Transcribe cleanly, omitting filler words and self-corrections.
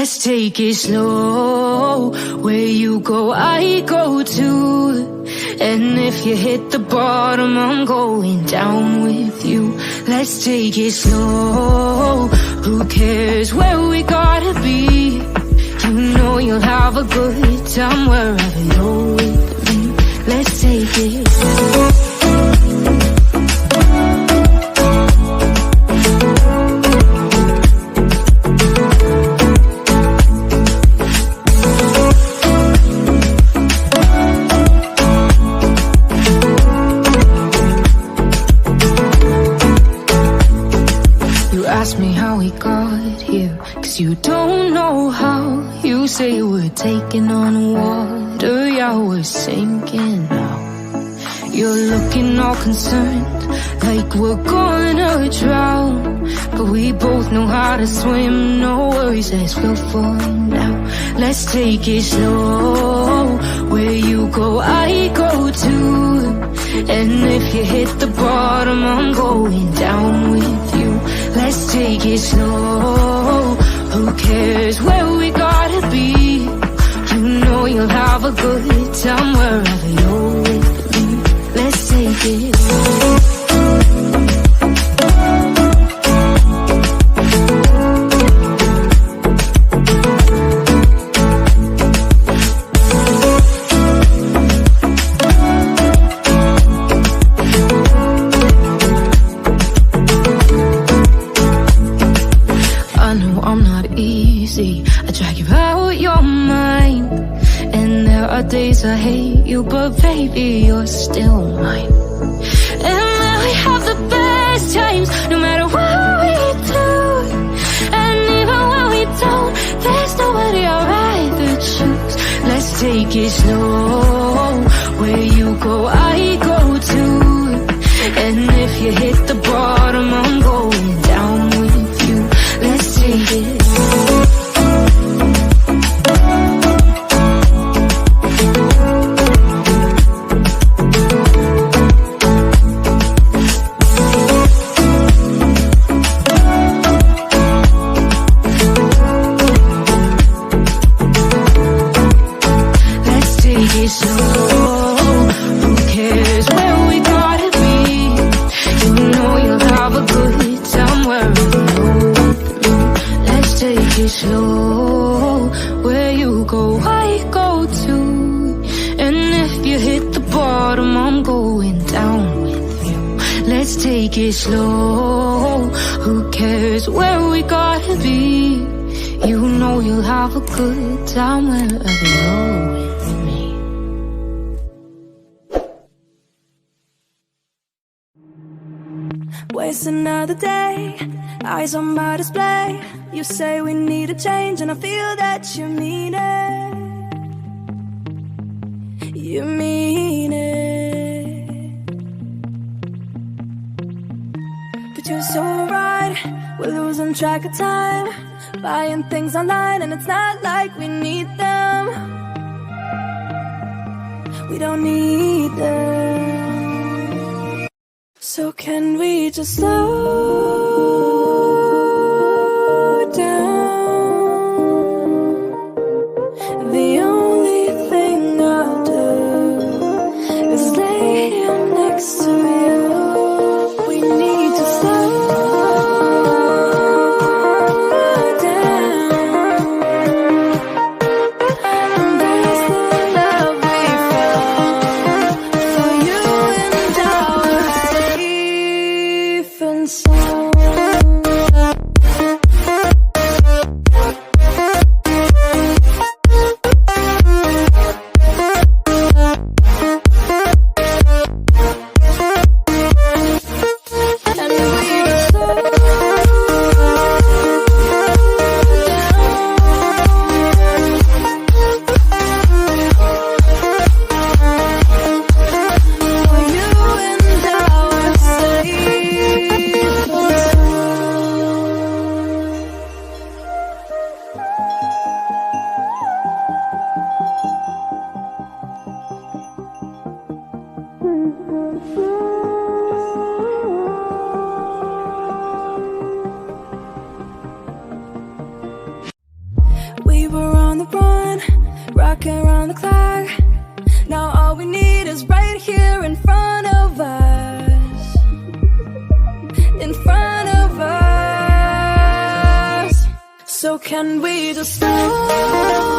Let's take it slow. Where you go, I go too. And if you hit the bottom, I'm going down with you. Let's take it slow. Who cares where we gotta be? You know you'll have a good time wherever you're with me. Let's take it slow. Ask me how we got here, 'cause you don't know how. You say we're taking on water, yeah, we're sinking now. You're looking all concerned, like we're gonna drown. But we both know how to swim, no worries, let's go for now. Let's take it slow. Where you go, I go too. And if you hit the bottom, I'm going down with you. Let's take it slow. Who cares where we gotta be? You know you'll have a good time wherever you're with me. Let's take it slow. I drag you out your mind, and there are days I hate you, but baby, you're still mine. And when we have the best times, no matter what we do, and even when we don't, there's nobody I'd rather choose. Let's take it slow. Where you go, I go too. And if you hit the bottom, I'm going down with you. Let's take it slow. Who cares where we gotta be? You know you'll have a good time wherever you're with me. Let's take it slow. Where you go, I go too. And if you hit the bottom, I'm going down with you. Let's take it slow. Who cares where we gotta be? You know you'll have a good time wherever you're with me. Waste another day, eyes on my display. You say we need a change, and I feel that you mean it. You mean it. But you're so right, we're losing track of time, buying things online, and it's not like we need them. We don't need them. So can we just slow down? The only thing I'll do is lay here next to you. We need to slow down. And that's the love we found for you and I. And so Now all we need is right here in front of us. In front of us. So can we just slow